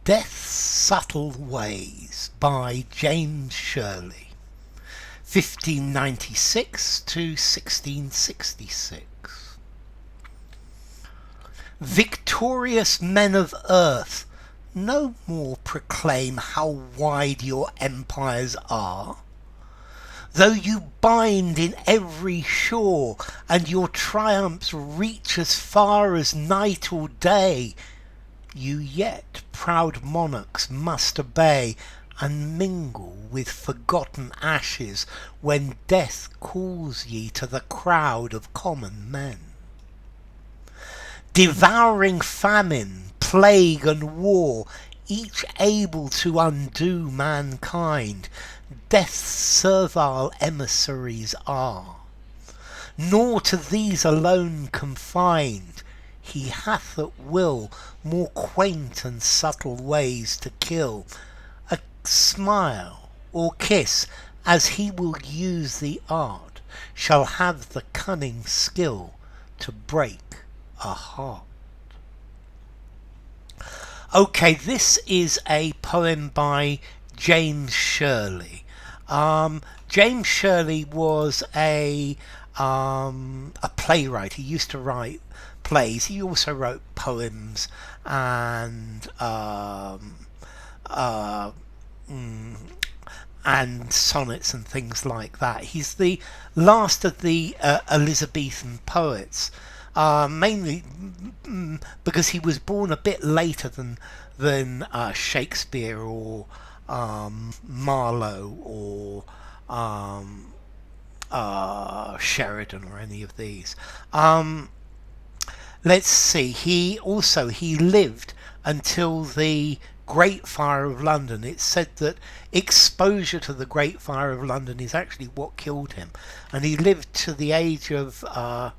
Death's Subtle Ways by James Shirley, 1596 to 1666. Victorious men of earth, no more proclaim how wide your empires are. Though you bind in every shore, and your triumphs reach as far as night or day, you yet, proud monarchs, must obey, and mingle with forgotten ashes, when death calls ye to the crowd of common men. Devouring famine, plague and war, each able to undo mankind, death's servile emissaries are. Nor to these alone confined, he hath at will more quaint and subtle ways to kill. A smile or kiss, as he will use the art, shall have the cunning skill to break a heart. Okay, this is a poem by James Shirley. James Shirley was a playwright. He used to write plays. He also wrote poems and sonnets and things like that. He's the last of the Elizabethan poets, mainly because he was born a bit later than Shakespeare or Marlowe or Sheridan or any of these. Let's see. He lived until the Great Fire of London. It's said that exposure to the Great Fire of London is actually what killed him, and he lived to the age of I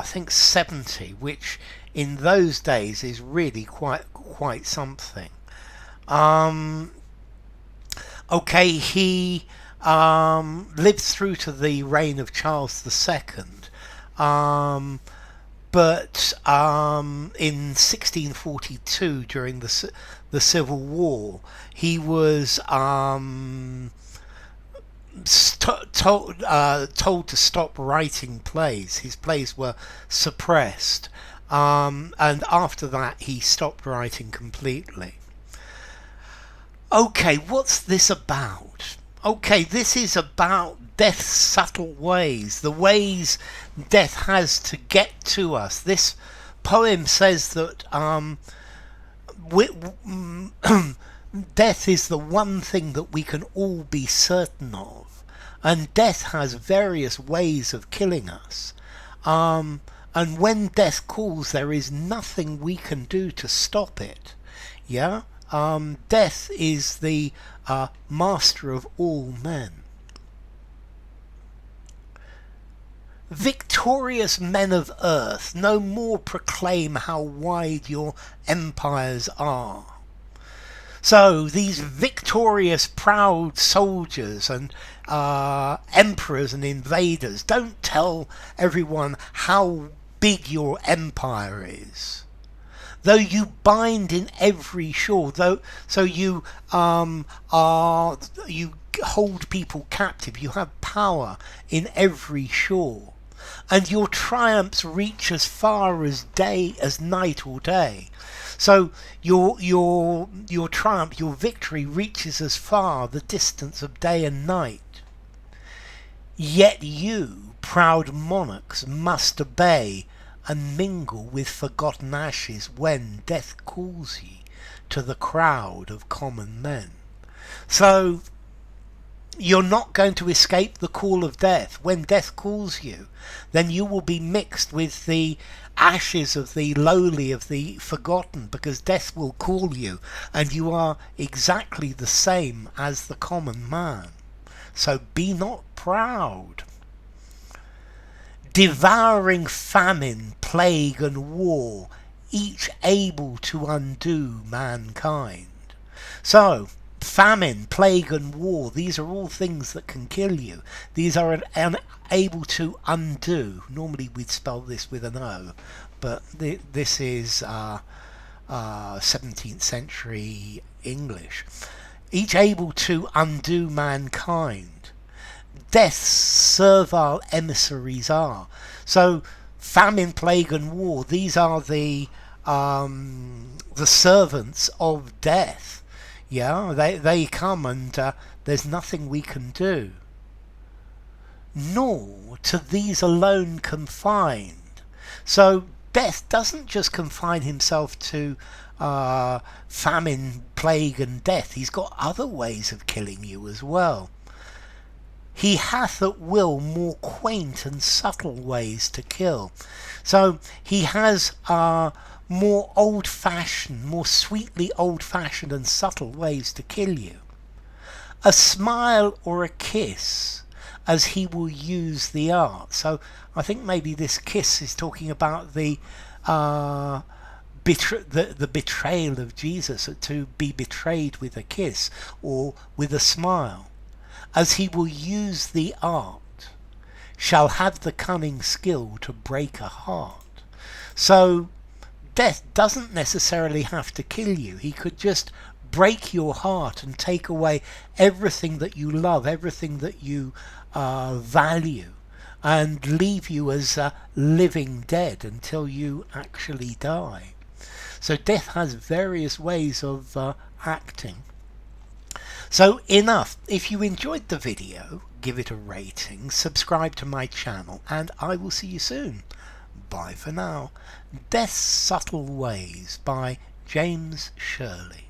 think 70, which in those days is really quite something. Okay, he lived through to the reign of Charles II, but in 1642, during the Civil War, he was told to stop writing plays. His plays were suppressed, and after that he stopped writing completely. Okay, what's this about? Okay, this is about death's subtle ways, the ways death has to get to us. This poem says that death is the one thing that we can all be certain of, and death has various ways of killing us. And when death calls, there is nothing we can do to stop it. Yeah? Death is the master of all men. Victorious men of earth, no more proclaim how wide your empires are. So these victorious, proud soldiers and emperors and invaders, don't tell everyone how big your empire is. Though you bind in every shore, so you you hold people captive, you have power in every shore, and your triumphs reach as far as night or day. So your triumph, your victory reaches as far the distance of day and night. Yet you, proud monarchs, must obey and mingle with forgotten ashes, when death calls ye to the crowd of common men. So you're not going to escape the call of death. When death calls you, then you will be mixed with the ashes of the lowly, of the forgotten, because death will call you, and you are exactly the same as the common man. So be not proud. Devouring famine, plague and war, each able to undo mankind. So famine, plague and war, these are all things that can kill you. These are able to undo. Normally we'd spell this with an O, but this is 17th century English, each able to undo mankind. Death's servile emissaries are. So famine, plague and war, these are the servants of death. Yeah, they come, and there's nothing we can do. Nor to these alone confined. So death doesn't just confine himself to famine, plague and death. He's got other ways of killing you as well. He hath at will more quaint and subtle ways to kill. So he has more old-fashioned, more sweetly old-fashioned and subtle ways to kill you. A smile or a kiss, as he will use the art. So I think maybe this kiss is talking about the betrayal of Jesus, to be betrayed with a kiss or with a smile. As he will use the art, shall have the cunning skill to break a heart. So death doesn't necessarily have to kill you. He could just break your heart and take away everything that you love, everything that you value, and leave you as living dead until you actually die. So death has various ways of acting. So enough. If you enjoyed the video, give it a rating, subscribe to my channel, and I will see you soon. Bye for now. Death's Subtle Ways by James Shirley.